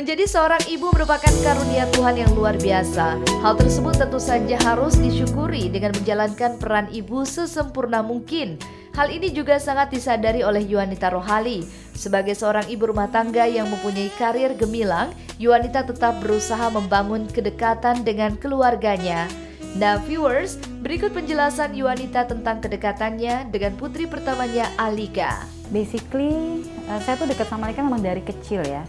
Menjadi seorang ibu merupakan karunia Tuhan yang luar biasa. Hal tersebut tentu saja harus disyukuri dengan menjalankan peran ibu sesempurna mungkin. Hal ini juga sangat disadari oleh Yuanita Rohali. Sebagai seorang ibu rumah tangga yang mempunyai karir gemilang, Yuanita tetap berusaha membangun kedekatan dengan keluarganya. Nah viewers, berikut penjelasan Yuanita tentang kedekatannya dengan putri pertamanya Alika. Basically, saya tuh dekat sama Alika memang dari kecil ya.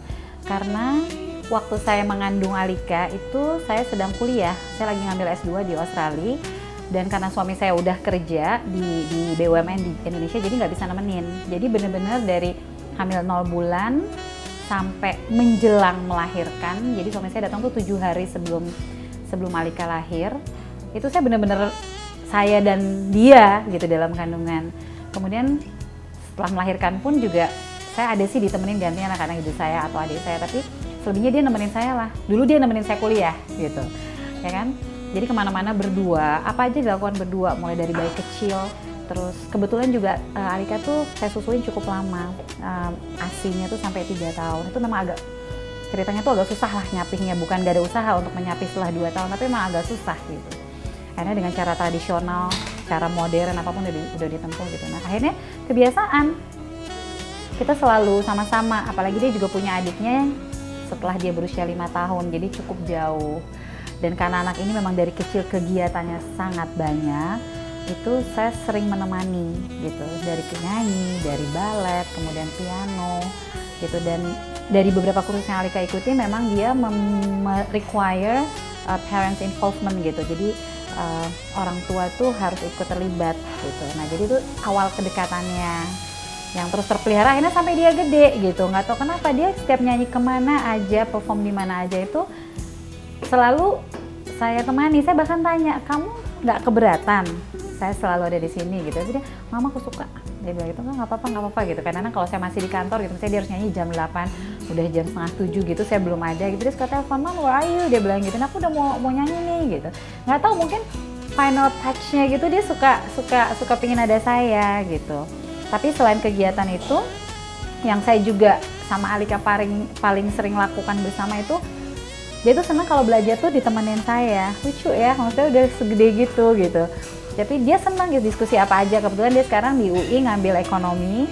Karena waktu saya mengandung Alika itu saya sedang kuliah, saya lagi ngambil S2 di Australia. Dan karena suami saya udah kerja di BUMN di Indonesia, jadi nggak bisa nemenin. Jadi bener-bener dari hamil 0 bulan sampai menjelang melahirkan. Jadi suami saya datang tuh 7 hari sebelum Alika lahir. Itu saya bener-bener saya dan dia gitu dalam kandungan. Kemudian setelah melahirkan pun juga saya ada sih ditemenin gantian anak-anak ibu saya atau adik saya, tapi selebihnya dia nemenin saya lah. Dulu dia nemenin saya kuliah gitu, ya kan? Jadi kemana-mana berdua, apa aja dilakukan berdua, mulai dari bayi kecil. Terus kebetulan juga Alika tuh saya susuin cukup lama, ASInya tuh sampai 3 tahun. Itu memang agak, ceritanya tuh agak susah lah nyapihnya, bukan gak ada usaha untuk menyapih setelah 2 tahun, tapi memang agak susah gitu. Karena dengan cara tradisional, cara modern apapun udah ditempuh gitu. Nah akhirnya kebiasaan. Kita selalu sama-sama, apalagi dia juga punya adiknya setelah dia berusia 5 tahun, jadi cukup jauh. Dan karena anak ini memang dari kecil kegiatannya sangat banyak, itu saya sering menemani gitu, dari nyanyi, dari balet, kemudian piano gitu. Dan dari beberapa kursus yang Alika ikuti memang dia require parents involvement gitu, jadi orang tua tuh harus ikut terlibat gitu. Nah jadi itu awal kedekatannya yang terus terpelihara, akhirnya sampai dia gede gitu. Nggak tahu kenapa dia setiap nyanyi kemana aja, perform di mana aja itu selalu saya temani. Saya bahkan tanya, kamu nggak keberatan saya selalu ada di sini gitu. Tapi dia, mama aku suka, dia bilang gitu. Nggak apa-apa gitu. Karena kalau saya masih di kantor gitu, misalnya dia harus nyanyi jam 8, udah jam 6:30 gitu, saya belum ada gitu. Dia suka telepon, Mama where are you, dia bilang gitu. Nah, aku udah mau nyanyi nih gitu. Nggak tahu, mungkin final touch-nya gitu dia suka pingin ada saya gitu. Tapi selain kegiatan itu, yang saya juga sama Alika paling sering lakukan bersama itu, dia tuh senang kalau belajar tuh ditemenin saya. Lucu ya, maksudnya udah segede gitu. Tapi dia senang gitu diskusi apa aja. Kebetulan dia sekarang di UI ngambil ekonomi.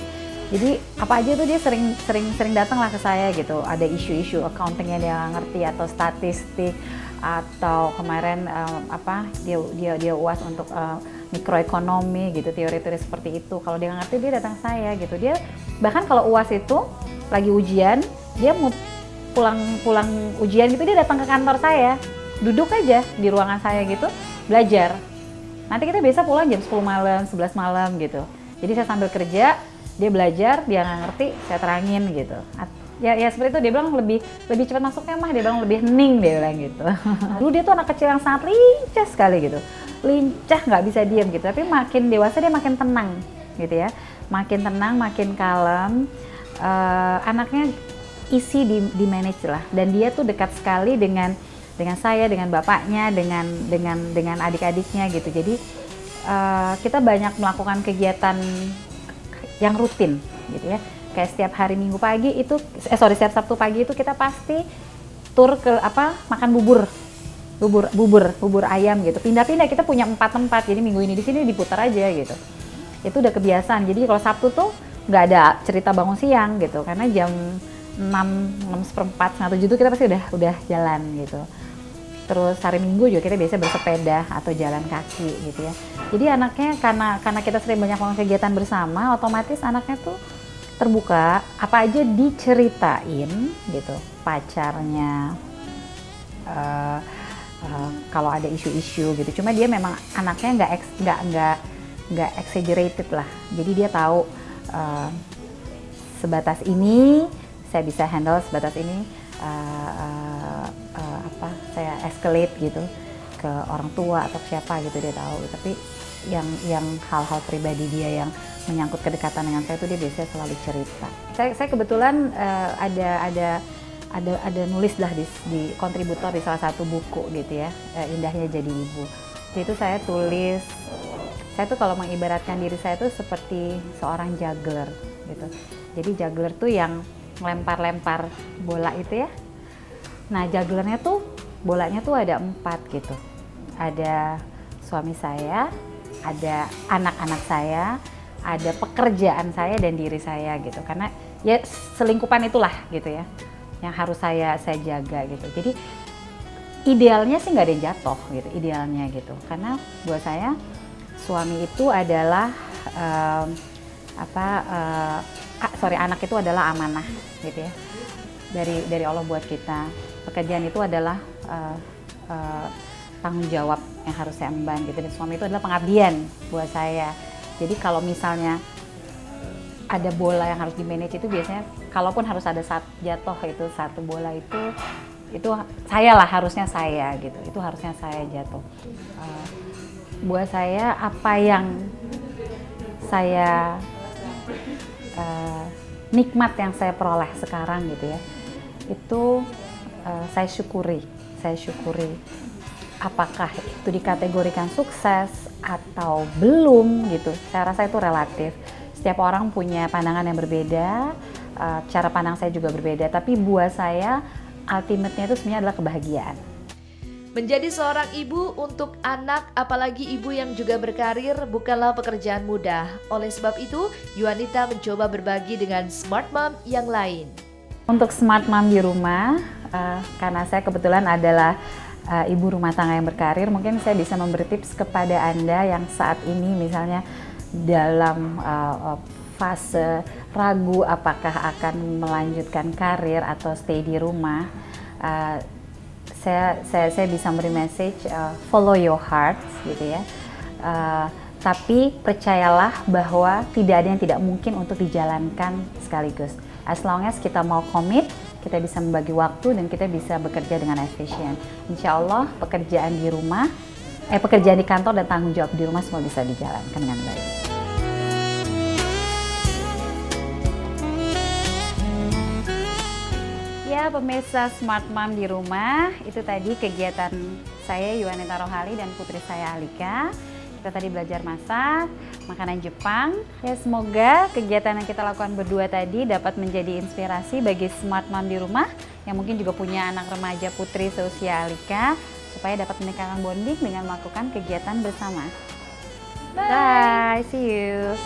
Jadi apa aja tuh dia sering datang lah ke saya gitu. Ada isu-isu accounting yang dia nggak ngerti atau statistik, atau kemarin dia UAS untuk mikroekonomi gitu, teori-teori seperti itu. Kalau dia nggak ngerti dia datang saya gitu. Dia bahkan kalau UAS itu lagi ujian, dia mau pulang ujian gitu, dia datang ke kantor saya, duduk aja di ruangan saya gitu, belajar. Nanti kita biasa pulang jam 10 malam, 11 malam gitu. Jadi saya sambil kerja, dia belajar, dia nggak ngerti, saya terangin gitu. Ya seperti itu, dia bilang lebih cepat masuknya mah, dia bilang lebih hening, dia bilang gitu. Dulu dia tuh anak kecil yang sangat lincah sekali gitu. Lincah, nggak bisa diam gitu, tapi makin dewasa dia makin tenang gitu ya, makin tenang, makin kalem, anaknya easy di manage lah. Dan dia tuh dekat sekali dengan saya, dengan bapaknya, dengan adik-adiknya gitu. Jadi kita banyak melakukan kegiatan yang rutin gitu ya, kayak setiap hari Minggu pagi itu setiap Sabtu pagi itu kita pasti tur ke makan bubur ayam gitu. Pindah-pindah, kita punya 4 tempat, jadi minggu ini di sini diputar aja gitu. Itu udah kebiasaan. Jadi kalau Sabtu tuh nggak ada cerita bangun siang gitu, karena jam 6:04, 6:30 itu kita pasti udah jalan gitu. Terus hari Minggu juga kita biasa bersepeda atau jalan kaki gitu ya. Jadi anaknya karena kita sering banyak melakukan kegiatan bersama, otomatis anaknya tuh terbuka, apa aja diceritain gitu. Pacarnya, kalau ada isu-isu gitu. Cuma dia memang anaknya nggak exaggerated lah. Jadi dia tahu sebatas ini saya bisa handle, sebatas ini saya escalate gitu ke orang tua atau siapa gitu, dia tahu. Tapi yang hal-hal pribadi dia yang menyangkut kedekatan dengan saya itu dia biasanya selalu cerita. Saya kebetulan ada nulis lah di kontributor di salah satu buku gitu ya, Indahnya Jadi Ibu. Jadi itu saya tulis, saya tuh kalau mengibaratkan diri saya tuh seperti seorang juggler gitu. Jadi juggler tuh yang lempar-lempar bola itu ya, Nah, jugglernya tuh bolanya tuh ada 4 gitu. Ada suami saya, ada anak-anak saya, ada pekerjaan saya dan diri saya gitu. Karena ya selingkupan itulah gitu ya, yang harus saya jaga gitu. Jadi idealnya sih nggak ada yang jatuh gitu, idealnya gitu. Karena buat saya suami itu adalah anak itu adalah amanah gitu ya, dari Allah buat kita. Pekerjaan itu adalah tanggung jawab yang harus saya emban gitu, dan suami itu adalah pengabdian buat saya. Jadi kalau misalnya ada bola yang harus di manage itu biasanya, kalaupun harus ada saat jatuh itu satu bola itu saya lah, harusnya saya gitu, itu harusnya saya jatuh. Buat saya apa yang saya nikmat yang saya peroleh sekarang gitu ya, itu saya syukuri. Apakah itu dikategorikan sukses atau belum gitu, saya rasa itu relatif. Setiap orang punya pandangan yang berbeda, cara pandang saya juga berbeda, tapi buat saya ultimate-nya itu sebenarnya adalah kebahagiaan. Menjadi seorang ibu untuk anak, apalagi ibu yang juga berkarir, bukanlah pekerjaan mudah. Oleh sebab itu, Yuanita mencoba berbagi dengan Smart Mom yang lain. Untuk Smart Mom di rumah, karena saya kebetulan adalah ibu rumah tangga yang berkarir, mungkin saya bisa memberi tips kepada Anda yang saat ini misalnya dalam fase ragu apakah akan melanjutkan karir atau stay di rumah. Saya bisa memberi message follow your heart gitu ya. Tapi percayalah bahwa tidak ada yang tidak mungkin untuk dijalankan sekaligus. As long as kita mau komit, kita bisa membagi waktu dan kita bisa bekerja dengan efisien. Insya Allah pekerjaan di rumah, pekerjaan di kantor dan tanggung jawab di rumah semua bisa dijalankan dengan baik. Ya, pemirsa Smart Mom di rumah, itu tadi kegiatan saya Yuanita Rohali dan putri saya Alika. Kita tadi belajar masak makanan Jepang. Ya, semoga kegiatan yang kita lakukan berdua tadi dapat menjadi inspirasi bagi Smart Mom di rumah yang mungkin juga punya anak remaja putri seusia Alika, supaya dapat meningkatkan bonding dengan melakukan kegiatan bersama. Bye, see you.